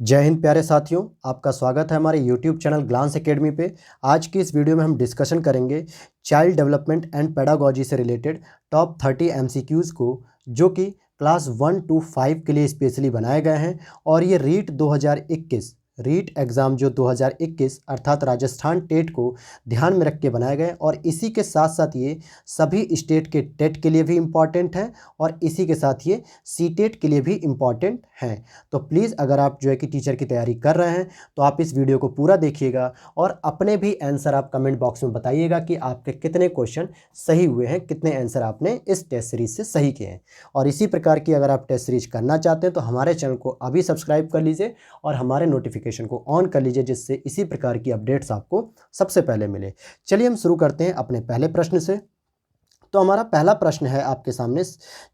जय हिंद प्यारे साथियों, आपका स्वागत है हमारे YouTube चैनल ग्लांस एकेडमी पे। आज की इस वीडियो में हम डिस्कशन करेंगे चाइल्ड डेवलपमेंट एंड पेडागोजी से रिलेटेड टॉप 30 MCQs को, जो कि क्लास 1 to 5 के लिए स्पेशली बनाए गए हैं। और ये रीट एग्ज़ाम जो 2021 अर्थात राजस्थान टेट को ध्यान में रख के बनाए गए, और इसी के साथ साथ ये सभी स्टेट के टेट के लिए भी इम्पॉर्टेंट हैं और इसी के साथ ये सीटेट के लिए भी इम्पॉर्टेंट हैं। तो प्लीज़ अगर आप जो है कि टीचर की तैयारी कर रहे हैं तो आप इस वीडियो को पूरा देखिएगा और अपने भी आंसर आप कमेंट बॉक्स में बताइएगा कि आपके कितने क्वेश्चन सही हुए हैं, कितने आंसर आपने इस टेस्ट सीरीज से सही किए हैं। और इसी प्रकार की अगर आप टेस्ट सीरीज करना चाहते हैं तो हमारे चैनल को अभी सब्सक्राइब कर लीजिए और हमारे नोटिफिकेशन को ऑन कर लीजिए, जिससे इसी प्रकार की अपडेट्स आपको सबसे पहले मिले। चलिए हम शुरू करते हैं अपने पहले प्रश्न से। तो हमारा पहला प्रश्न है आपके सामने,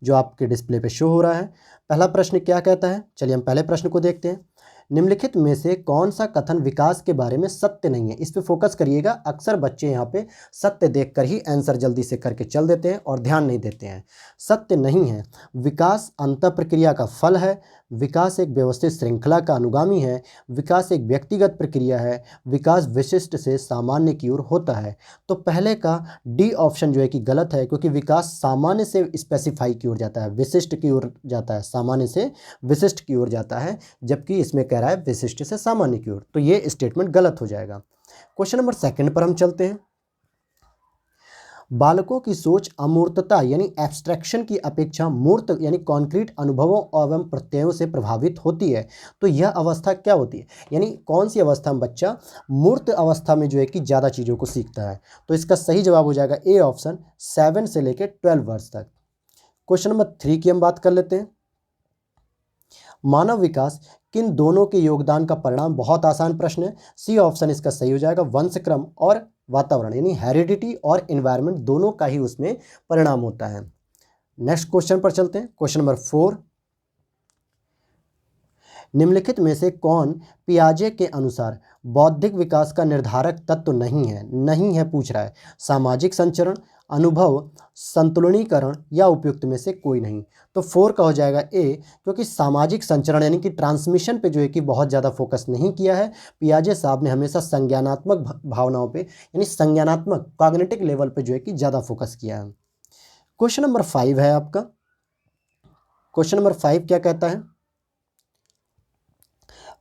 जो आपके डिस्प्ले पे शो हो रहा है। पहला प्रश्न क्या कहता है, चलिए हम पहले प्रश्न को देखते हैं। निम्नलिखित में से कौन सा कथन विकास के बारे में सत्य नहीं है? इस पे फोकस करिएगा। अक्सर बच्चे यहाँ पे सत्य देखकर ही आंसर जल्दी से करके चल देते हैं और ध्यान नहीं देते हैं। सत्य नहीं है। विकास अंतः प्रक्रिया का फल है। विकास एक व्यवस्थित श्रृंखला का अनुगामी है। विकास एक व्यक्तिगत प्रक्रिया है। विकास विशिष्ट से सामान्य की ओर होता है। तो पहले का डी ऑप्शन जो है कि गलत है, क्योंकि विकास सामान्य से स्पेसिफाई की ओर जाता है, विशिष्ट की ओर जाता है, सामान्य से विशिष्ट की ओर जाता है, जबकि इसमें कह रहा है विशिष्ट से सामान्य की ओर। तो ये स्टेटमेंट गलत हो जाएगा। क्वेश्चन नंबर 2 पर हम चलते हैं। बालकों की सोच अमूर्तता यानी एब्स्ट्रैक्शन की अपेक्षा मूर्त यानी कॉन्क्रीट अनुभवों एवं प्रत्ययों से प्रभावित होती है। तो यह अवस्था क्या होती है, यानी कौन सी अवस्था में बच्चा मूर्त अवस्था में जो है कि ज़्यादा चीज़ों को सीखता है? तो इसका सही जवाब हो जाएगा ए ऑप्शन, 7 से लेकर 12 वर्ष तक। क्वेश्चन नंबर 3 की हम बात कर लेते हैं। मानव विकास किन दोनों के योगदान का परिणाम? बहुत आसान प्रश्न है। सी ऑप्शन इसका सही हो जाएगा, वंशक्रम और वातावरण यानी हेरिडिटी और एनवायरनमेंट दोनों का ही उसमें परिणाम होता है। नेक्स्ट क्वेश्चन पर चलते हैं। क्वेश्चन नंबर 4, निम्नलिखित में से कौन पियाजे के अनुसार बौद्धिक विकास का निर्धारक तत्व नहीं है? नहीं है पूछ रहा है। सामाजिक संचरण, अनुभव, संतुलनीकरण या उपयुक्त में से कोई नहीं। तो 4 का हो जाएगा ए, क्योंकि सामाजिक संचरण यानी कि ट्रांसमिशन पे जो है कि बहुत ज़्यादा फोकस नहीं किया है। पियाजे साहब ने हमेशा संज्ञानात्मक भावनाओं पे यानी संज्ञानात्मक कॉग्निटिव लेवल पे जो है कि ज़्यादा फोकस किया है। क्वेश्चन नंबर 5 है आपका। क्वेश्चन नंबर 5 क्या कहता है?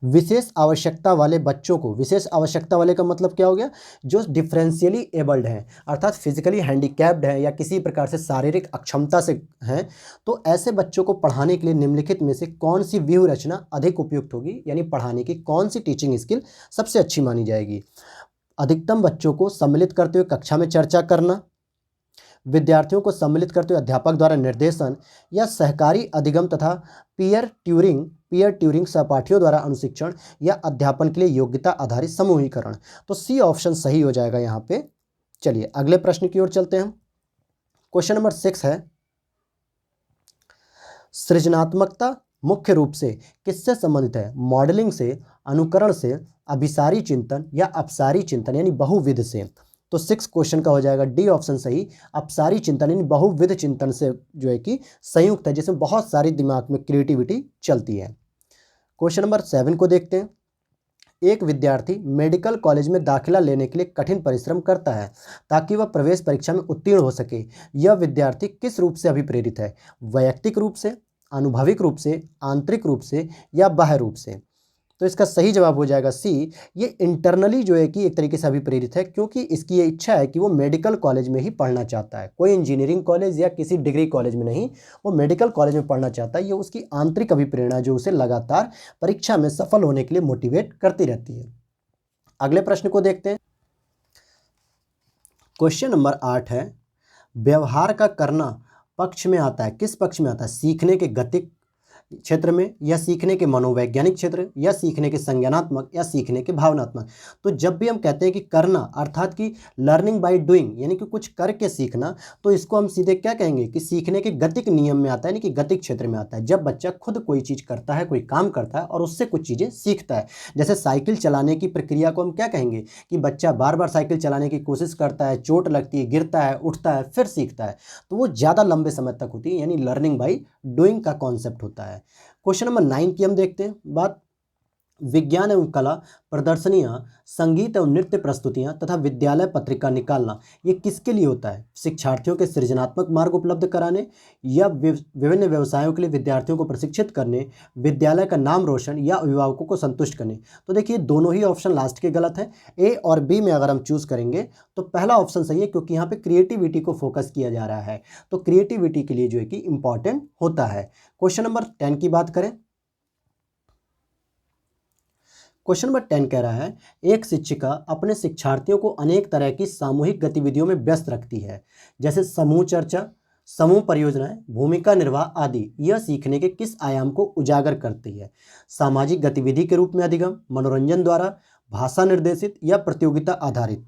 विशेष आवश्यकता वाले बच्चों को, विशेष आवश्यकता वाले का मतलब क्या हो गया? जो डिफरेंशियली एबल्ड हैं, अर्थात फिजिकली हैंडीकैप्ड हैं या किसी प्रकार से शारीरिक अक्षमता से हैं, तो ऐसे बच्चों को पढ़ाने के लिए निम्नलिखित में से कौन सी व्यूह रचना अधिक उपयुक्त होगी, यानी पढ़ाने की कौन सी टीचिंग स्किल सबसे अच्छी मानी जाएगी? अधिकतम बच्चों को सम्मिलित करते हुए कक्षा में चर्चा करना, विद्यार्थियों को सम्मिलित करते हुए अध्यापक द्वारा निर्देशन, या सहकारी अधिगम तथा पीयर ट्यूरिंग सहपाठियों द्वारा अनुशिक्षण, या अध्यापन के लिए योग्यता आधारित समूहीकरण। तो सी ऑप्शन सही हो जाएगा यहाँ पे। चलिए अगले प्रश्न की ओर चलते हैं। क्वेश्चन नंबर 6 है, सृजनात्मकता मुख्य रूप से किससे संबंधित है? मॉडलिंग से, अनुकरण से, अभिसारी चिंतन या अपसारी चिंतन यानी बहुविध से। तो 6 क्वेश्चन का हो जाएगा डी ऑप्शन सही, अपसारी चिंतन यानी बहुविध चिंतन से जो है कि संयुक्त है, जिसमें बहुत सारी दिमाग में क्रिएटिविटी चलती है। क्वेश्चन नंबर 7 को देखते हैं। एक विद्यार्थी मेडिकल कॉलेज में दाखिला लेने के लिए कठिन परिश्रम करता है ताकि वह प्रवेश परीक्षा में उत्तीर्ण हो सके। यह विद्यार्थी किस रूप से अभिप्रेरित है? वैयक्तिक रूप से, अनुभविक रूप से, आंतरिक रूप से या बाह्य रूप से? तो इसका सही जवाब हो जाएगा सी, ये इंटरनली जो है कि एक तरीके से अभिप्रेरित है, क्योंकि इसकी ये इच्छा है कि वो मेडिकल कॉलेज में ही पढ़ना चाहता है, कोई इंजीनियरिंग कॉलेज या किसी डिग्री कॉलेज में नहीं, वो मेडिकल कॉलेज में पढ़ना चाहता है। ये उसकी आंतरिक अभिप्रेरणा जो उसे लगातार परीक्षा में सफल होने के लिए मोटिवेट करती रहती है। अगले प्रश्न को देखते हैं। क्वेश्चन नंबर 8 है, व्यवहार का करना पक्ष में आता है, किस पक्ष में आता है? सीखने के गतिक क्षेत्र में, या सीखने के मनोवैज्ञानिक क्षेत्र, या सीखने के संज्ञानात्मक, या सीखने के भावनात्मक? तो जब भी हम कहते हैं कि करना अर्थात कि लर्निंग बाय डूइंग यानी कि कुछ करके सीखना, तो इसको हम सीधे क्या कहेंगे कि सीखने के गतिक नियम में आता है, यानी कि गतिक क्षेत्र में आता है। जब बच्चा खुद कोई चीज़ करता है, कोई काम करता है और उससे कुछ चीज़ें सीखता है। जैसे साइकिल चलाने की प्रक्रिया को हम क्या कहेंगे कि बच्चा बार बार साइकिल चलाने की कोशिश करता है, चोट लगती है, गिरता है, उठता है, फिर सीखता है, तो वो ज़्यादा लंबे समय तक होती है, यानी लर्निंग बाय डूइंग का कॉन्सेप्ट होता है। क्वेश्चन नंबर 9 की हम देखते हैं बात। विज्ञान एवं कला प्रदर्शनियाँ, संगीत एवं नृत्य प्रस्तुतियाँ तथा विद्यालय पत्रिका निकालना, ये किसके लिए होता है? शिक्षार्थियों के सृजनात्मक मार्ग उपलब्ध कराने या विभिन्न व्यवसायों के लिए विद्यार्थियों को प्रशिक्षित करने, विद्यालय का नाम रोशन या अभिभावकों को संतुष्ट करने। तो देखिए दोनों ही ऑप्शन लास्ट के गलत हैं। ए और बी में अगर हम चूज करेंगे तो पहला ऑप्शन सही है, क्योंकि यहाँ पे क्रिएटिविटी को फोकस किया जा रहा है, तो क्रिएटिविटी के लिए जो है कि इंपॉर्टेंट होता है। क्वेश्चन नंबर 10 की बात करें। क्वेश्चन नंबर 10 कह रहा है, एक शिक्षिका अपने शिक्षार्थियों को अनेक तरह की सामूहिक गतिविधियों में व्यस्त रखती है, जैसे समूह चर्चा, समूह परियोजनाएं, भूमिका निर्वाह आदि। यह सीखने के किस आयाम को उजागर करती है? सामाजिक गतिविधि के रूप में अधिगम, मनोरंजन द्वारा, भाषा निर्देशित या प्रतियोगिता आधारित।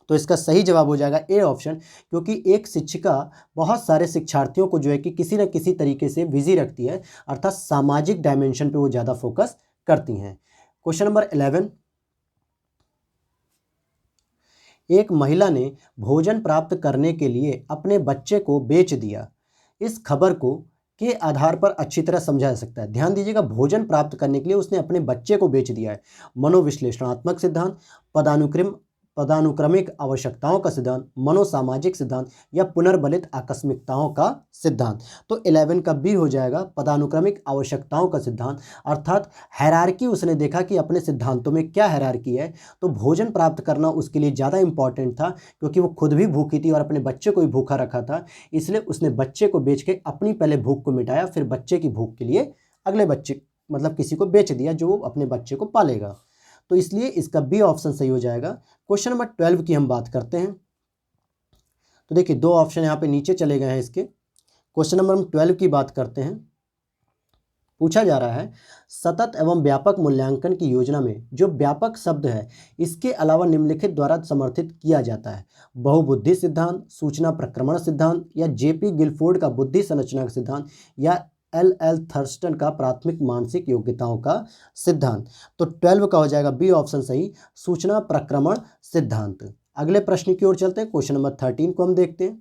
तो इसका सही जवाब हो जाएगा ए ऑप्शन, क्योंकि एक शिक्षिका बहुत सारे शिक्षार्थियों को जो है कि किसी न किसी तरीके से बिजी रखती है, अर्थात सामाजिक डायमेंशन पे वो ज़्यादा फोकस करती हैं। क्वेश्चन नंबर 11, एक महिला ने भोजन प्राप्त करने के लिए अपने बच्चे को बेच दिया। इस खबर को के आधार पर अच्छी तरह समझा जा सकता है। ध्यान दीजिएगा, भोजन प्राप्त करने के लिए उसने अपने बच्चे को बेच दिया है। मनोविश्लेषणात्मक सिद्धांत, पदानुक्रमिक आवश्यकताओं का सिद्धांत, मनोसामाजिक सिद्धांत या पुनर्बलित आकस्मिकताओं का सिद्धांत। तो 11 का बी हो जाएगा, पदानुक्रमिक आवश्यकताओं का सिद्धांत। अर्थात हायरार्की उसने देखा कि अपने सिद्धांतों में क्या हायरार्की है, तो भोजन प्राप्त करना उसके लिए ज़्यादा इंपॉर्टेंट था, क्योंकि वो खुद भी भूखी थी और अपने बच्चे को भी भूखा रखा था। इसलिए उसने बच्चे को बेच के अपनी पहले भूख को मिटाया, फिर बच्चे की भूख के लिए अगले बच्चे मतलब किसी को बेच दिया जो अपने बच्चे को पालेगा। तो इसलिए इसका बी ऑप्शन सही हो जाएगा। क्वेश्चन नंबर 12 की हम बात करते हैं। तो देखिए दो ऑप्शन यहाँ पे नीचे चले गए हैं इसके। क्वेश्चन नंबर हम 12 की बात करते हैं। पूछा जा रहा है, सतत एवं व्यापक मूल्यांकन की योजना में जो व्यापक शब्द है इसके अलावा निम्नलिखित द्वारा समर्थित किया जाता है? बहुबुद्धि सिद्धांत, सूचना प्रक्रमण सिद्धांत या जेपी गिलफोर्ड का बुद्धि संरचना का सिद्धांत या एल थर्स्टन का प्राथमिक मानसिक योग्यताओं का सिद्धांत। तो 12 का हो जाएगा बी ऑप्शन सही, सूचना प्रक्रमण सिद्धांत। अगले प्रश्न की ओर चलते हैं। क्वेश्चन नंबर 13 को हम देखते हैं।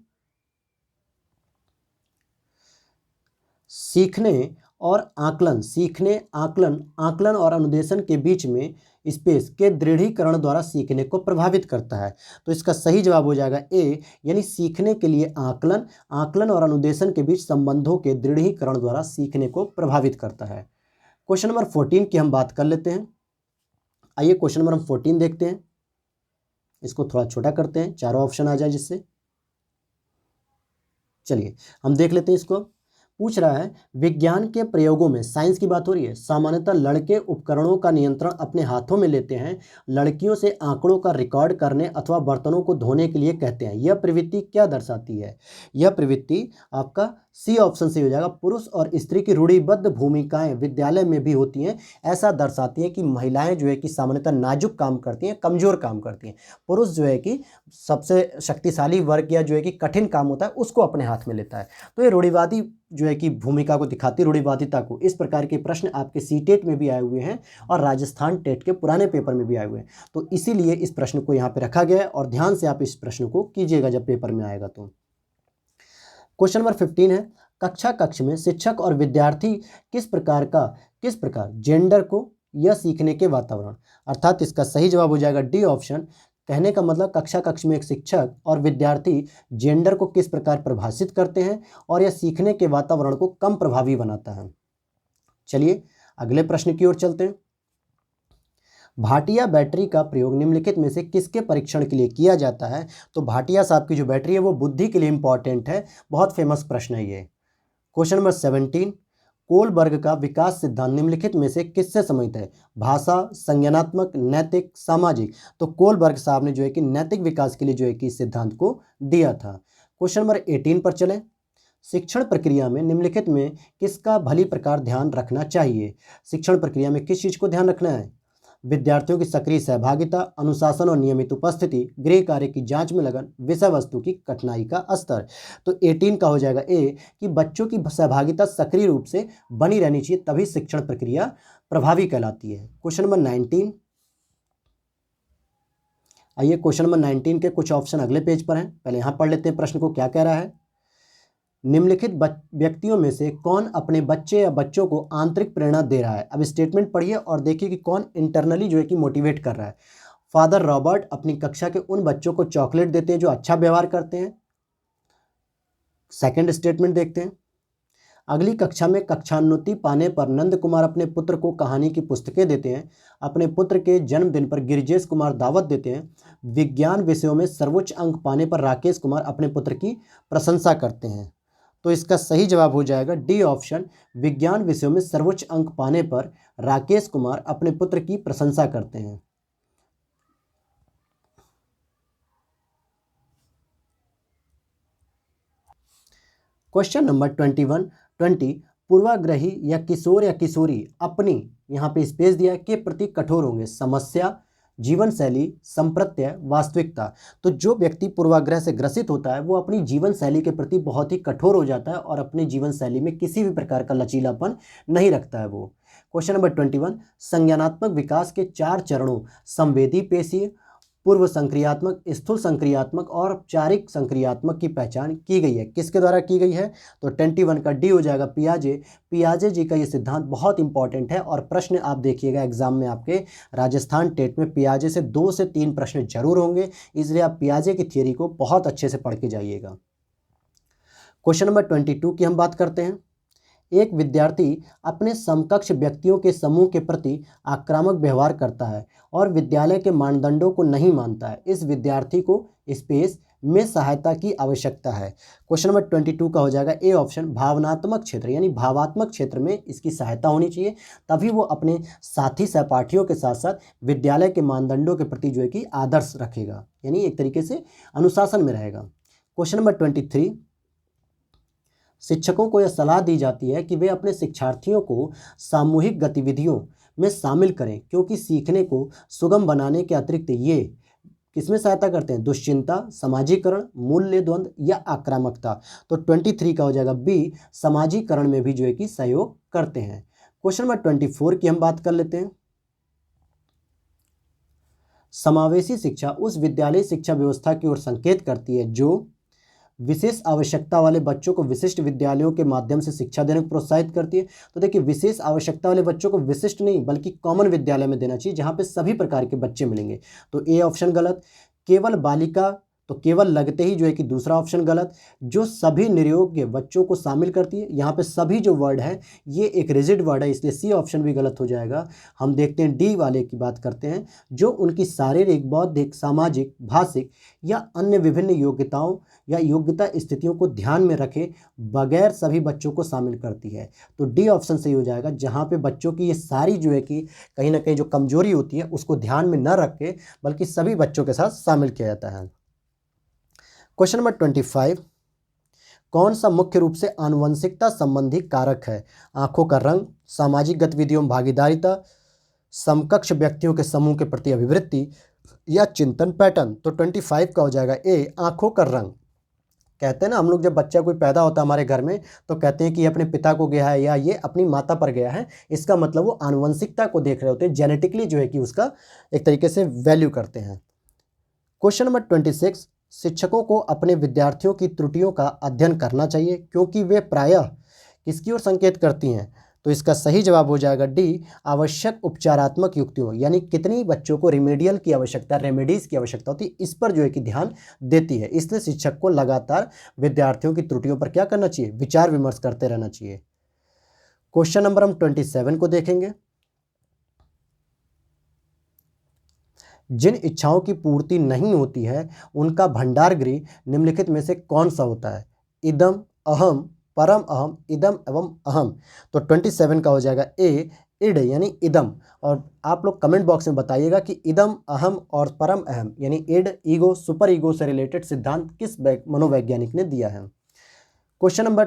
आकलन और अनुदेशन के बीच में स्पेस के दृढ़ीकरण द्वारा सीखने को प्रभावित करता है। तो इसका सही जवाब हो जाएगा ए, यानी सीखने के लिए आकलन और अनुदेशन के बीच संबंधों के दृढ़ीकरण द्वारा सीखने को प्रभावित करता है। क्वेश्चन नंबर 14 की हम बात कर लेते हैं। आइए क्वेश्चन नंबर हम 14 देखते हैं। इसको थोड़ा छोटा करते हैं, चारों ऑप्शन आ जाए जिससे। चलिए हम देख लेते हैं इसको। पूछ रहा है, विज्ञान के प्रयोगों में, साइंस की बात हो रही है, सामान्यतः लड़के उपकरणों का नियंत्रण अपने हाथों में लेते हैं, लड़कियों से आंकड़ों का रिकॉर्ड करने अथवा बर्तनों को धोने के लिए कहते हैं। यह प्रवृत्ति क्या दर्शाती है? यह प्रवृत्ति आपका सी ऑप्शन से हो जाएगा, पुरुष और स्त्री की रूढ़िबद्ध भूमिकाएं विद्यालय में भी होती हैं। ऐसा दर्शाती हैं कि महिलाएं जो है कि सामान्यतः नाजुक काम करती हैं, कमजोर काम करती हैं। पुरुष जो है कि सबसे शक्तिशाली वर्ग या जो है कि कठिन काम होता है उसको अपने हाथ में लेता है। तो ये रूढ़िवादी जो है कि भूमिका को दिखाती, रूढ़िवादिता को। इस प्रकार के प्रश्न आपके सीटेट में भी आए हुए हैं और राजस्थान टेट के पुराने पेपर में भी आए हुए हैं। तो इसीलिए इस प्रश्न को यहाँ पे रखा गया है और ध्यान से आप इस प्रश्न को कीजिएगा जब पेपर में आएगा तो। क्वेश्चन नंबर 15 है, कक्ष में शिक्षक और विद्यार्थी किस प्रकार जेंडर को यह सीखने के वातावरण। अर्थात इसका सही जवाब हो जाएगा डी ऑप्शन। कहने का मतलब कक्ष में एक शिक्षक और विद्यार्थी जेंडर को किस प्रकार परिभाषित करते हैं और यह सीखने के वातावरण को कम प्रभावी बनाता है। चलिए अगले प्रश्न की ओर चलते हैं। भाटिया बैटरी का प्रयोग निम्नलिखित में से किसके परीक्षण के लिए किया जाता है? तो भाटिया साहब की जो बैटरी है वो बुद्धि के लिए इंपॉर्टेंट है, बहुत फेमस प्रश्न है ये। क्वेश्चन नंबर 17, कोलबर्ग का विकास सिद्धांत निम्नलिखित में से किससे संबंधित है? भाषा, संज्ञानात्मक, नैतिक, सामाजिक। तो कोलबर्ग साहब ने जो है कि नैतिक विकास के लिए जो है कि इस सिद्धांत को दिया था। क्वेश्चन नंबर 18 पर चलें। शिक्षण प्रक्रिया में निम्नलिखित में किसका भली प्रकार ध्यान रखना चाहिए? शिक्षण प्रक्रिया में किस चीज को ध्यान रखना है? विद्यार्थियों की सक्रिय सहभागिता, अनुशासन और नियमित उपस्थिति, गृह कार्य की जांच में लगन, विषय वस्तु की कठिनाई का स्तर। तो 18 का हो जाएगा ए, कि बच्चों की सहभागिता सक्रिय रूप से बनी रहनी चाहिए, तभी शिक्षण प्रक्रिया प्रभावी कहलाती है। Question number 19। आइए क्वेश्चन नंबर 19 के कुछ ऑप्शन अगले पेज पर हैं, पहले यहाँ पढ़ लेते हैं प्रश्न को क्या कह रहा है। निम्नलिखित व्यक्तियों में से कौन अपने बच्चे या बच्चों को आंतरिक प्रेरणा दे रहा है। अब स्टेटमेंट पढ़िए और देखिए कि कौन इंटरनली जो है कि मोटिवेट कर रहा है। फादर रॉबर्ट अपनी कक्षा के उन बच्चों को चॉकलेट देते हैं जो अच्छा व्यवहार करते हैं। सेकंड स्टेटमेंट देखते हैं। अगली कक्षा में कक्षान्नति पाने पर नंद कुमार अपने पुत्र को कहानी की पुस्तकें देते हैं। अपने पुत्र के जन्मदिन पर गिरिजेश कुमार दावत देते हैं। विज्ञान विषयों में सर्वोच्च अंक पाने पर राकेश कुमार अपने पुत्र की प्रशंसा करते हैं। तो इसका सही जवाब हो जाएगा डी ऑप्शन, विज्ञान विषयों में सर्वोच्च अंक पाने पर राकेश कुमार अपने पुत्र की प्रशंसा करते हैं। क्वेश्चन नंबर 20 पूर्वाग्रही या किशोर या किशोरी अपनी, यहाँ पे स्पेस दिया है, के प्रति कठोर होंगे। समस्या, जीवन शैली, संप्रत्यय, वास्तविकता। तो जो व्यक्ति पूर्वाग्रह से ग्रसित होता है वो अपनी जीवन शैली के प्रति बहुत ही कठोर हो जाता है और अपनी जीवन शैली में किसी भी प्रकार का लचीलापन नहीं रखता है वो। क्वेश्चन नंबर 21 संज्ञानात्मक विकास के 4 चरणों संवेदी पेशीय, पूर्व संक्रियात्मक, स्थूल संक्रियात्मक और औपचारिक संक्रियात्मक की पहचान की गई है। किसके द्वारा की गई है? तो 21 का डी हो जाएगा, पियाजे। पियाजे जी का ये सिद्धांत बहुत इंपॉर्टेंट है और प्रश्न आप देखिएगा एग्जाम में आपके राजस्थान टेट में पियाजे से 2 से 3 प्रश्न जरूर होंगे, इसलिए आप पियाजे की थियरी को बहुत अच्छे से पढ़ के जाइएगा। क्वेश्चन नंबर 22 की हम बात करते हैं। एक विद्यार्थी अपने समकक्ष व्यक्तियों के समूह के प्रति आक्रामक व्यवहार करता है और विद्यालय के मानदंडों को नहीं मानता है। इस विद्यार्थी को स्पेस में सहायता की आवश्यकता है। क्वेश्चन नंबर 22 का हो जाएगा ए ऑप्शन, भावनात्मक क्षेत्र यानी भावात्मक क्षेत्र में इसकी सहायता होनी चाहिए, तभी वो अपने साथी सहपाठियों के साथ साथ विद्यालय के मानदंडों के प्रति जो है कि आदर्श रखेगा, यानी एक तरीके से अनुशासन में रहेगा। क्वेश्चन नंबर 23 शिक्षकों को यह सलाह दी जाती है कि वे अपने शिक्षार्थियों को सामूहिक गतिविधियों में शामिल करें, क्योंकि सीखने को सुगम बनाने के अतिरिक्त ये किसमें सहायता करते हैं? दुश्चिंता, सामाजिकरण, मूल्य द्वंद्व या आक्रामकता। तो 23 का हो जाएगा बी, सामाजिकरण में भी जो है कि सहयोग करते हैं। क्वेश्चन नंबर 24 की हम बात कर लेते हैं। समावेशी शिक्षा उस विद्यालय शिक्षा व्यवस्था की ओर संकेत करती है जो विशेष आवश्यकता वाले बच्चों को विशिष्ट विद्यालयों के माध्यम से शिक्षा देने को प्रोत्साहित करती है। तो देखिए, विशेष आवश्यकता वाले बच्चों को विशिष्ट नहीं बल्कि कॉमन विद्यालय में देना चाहिए, जहां पे सभी प्रकार के बच्चे मिलेंगे। तो ए ऑप्शन गलत। केवल बालिका, तो केवल लगते ही जो है कि दूसरा ऑप्शन गलत। जो सभी निरयोग्य बच्चों को शामिल करती है, यहाँ पे सभी जो वर्ड है ये एक रिजिड वर्ड है, इसलिए सी ऑप्शन भी गलत हो जाएगा। हम देखते हैं डी वाले की बात करते हैं, जो उनकी शारीरिक, बौद्धिक, सामाजिक, भाषिक या अन्य विभिन्न योग्यताओं या योग्यता स्थितियों को ध्यान में रखे बगैर सभी बच्चों को शामिल करती है। तो डी ऑप्शन सही हो जाएगा, जहाँ पे बच्चों की ये सारी जो है कि कहीं ना कहीं जो कमजोरी होती है उसको ध्यान में न रख के बल्कि सभी बच्चों के साथ शामिल किया जाता है। क्वेश्चन नंबर 25 कौन सा मुख्य रूप से आनुवंशिकता संबंधी कारक है? आंखों का रंग, सामाजिक गतिविधियों में भागीदारिता, समकक्ष व्यक्तियों के समूह के प्रति अभिवृत्ति या चिंतन पैटर्न। तो 25 का हो जाएगा ए, आंखों का रंग। कहते हैं ना, हम लोग जब बच्चा कोई पैदा होता है हमारे घर में तो कहते हैं कि ये अपने पिता को गया है या ये अपनी माता पर गया है, इसका मतलब वो आनुवंशिकता को देख रहे होते हैं, जेनेटिकली जो है कि उसका एक तरीके से वैल्यू करते हैं। क्वेश्चन नंबर 26 शिक्षकों को अपने विद्यार्थियों की त्रुटियों का अध्ययन करना चाहिए क्योंकि वे प्रायः किसकी ओर संकेत करती हैं? तो इसका सही जवाब हो जाएगा डी, आवश्यक उपचारात्मक युक्तियों, यानी कितनी बच्चों को रिमेडियल की आवश्यकता, रेमेडीज की आवश्यकता होती है, इस पर जो है कि ध्यान देती है। इसलिए शिक्षक को लगातार विद्यार्थियों की त्रुटियों पर क्या करना चाहिए? विचार विमर्श करते रहना चाहिए। क्वेश्चन नंबर हम 27 को देखेंगे। जिन इच्छाओं की पूर्ति नहीं होती है उनका भंडार गृह निम्नलिखित में से कौन सा होता है? इदम, अहम, परम अहम, इदम एवं अहम। तो 27 का हो जाएगा ए, इड यानी इदम। और आप लोग कमेंट बॉक्स में बताइएगा कि इदम, अहम और परम अहम यानी इड, ईगो, सुपर ईगो से रिलेटेड सिद्धांत किस मनोवैज्ञानिक ने दिया है। क्वेश्चन नंबर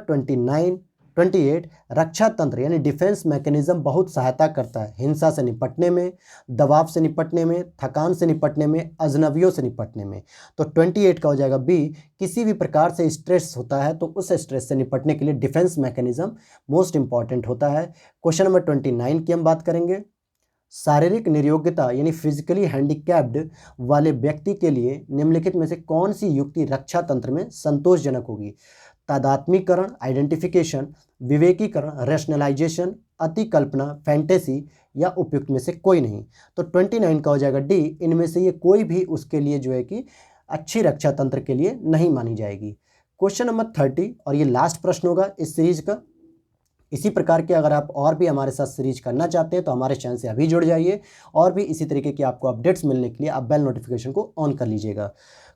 28 रक्षा तंत्र यानी डिफेंस मैकेनिज्म बहुत सहायता करता है हिंसा से निपटने में, दबाव से निपटने में, थकान से निपटने में, अजनबियों से निपटने में। तो 28 का हो जाएगा बी, किसी भी प्रकार से स्ट्रेस होता है तो उस स्ट्रेस से निपटने के लिए डिफेंस मैकेनिज्म मोस्ट इंपॉर्टेंट होता है। क्वेश्चन नंबर 29 की हम बात करेंगे। शारीरिक निर्योग्यता यानी फिजिकली हैंडीकैप्ड वाले व्यक्ति के लिए निम्नलिखित में से कौन सी युक्ति रक्षा तंत्र में संतोषजनक होगी? तादात्मीकरण आइडेंटिफिकेशन, विवेकीकरण रैशनलाइजेशन, अतिकल्पना फैंटेसी या उपयुक्त में से कोई नहीं। तो 29 का हो जाएगा डी, इनमें से ये कोई भी उसके लिए जो है कि अच्छी रक्षा तंत्र के लिए नहीं मानी जाएगी। क्वेश्चन नंबर 30 और ये लास्ट प्रश्न होगा इस सीरीज का। इसी प्रकार के अगर आप और भी हमारे साथ सीरीज करना चाहते हैं तो हमारे चैनल से अभी जुड़ जाइए और भी इसी तरीके की आपको अपडेट्स मिलने के लिए आप बेल नोटिफिकेशन को ऑन कर लीजिएगा।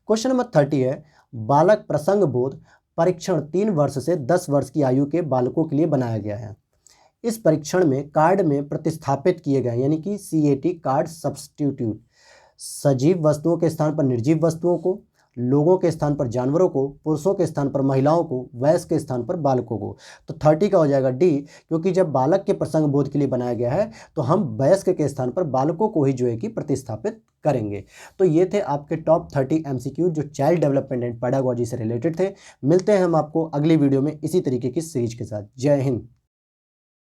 क्वेश्चन नंबर 30 है, बालक प्रसंग बोध परीक्षण 3 वर्ष से 10 वर्ष की आयु के बालकों के लिए बनाया गया है। इस परीक्षण में कार्ड में प्रतिस्थापित किए गए यानी कि CAT कार्ड सब्स्टिट्यूट सजीव वस्तुओं के स्थान पर निर्जीव वस्तुओं को, लोगों के स्थान पर जानवरों को, पुरुषों के स्थान पर महिलाओं को, वयस्क के स्थान पर बालकों को। तो 30 का हो जाएगा डी, क्योंकि जब बालक के प्रसंग बोध के लिए बनाया गया है तो हम वयस्क के स्थान पर बालकों को ही जो है कि प्रतिस्थापित करेंगे। तो ये थे आपके टॉप 30 MCQ जो चाइल्ड डेवलपमेंट एंड पेडागोजी से रिलेटेड थे। मिलते हैं हम आपको अगली वीडियो में इसी तरीके की सीरीज के साथ। जय हिंद।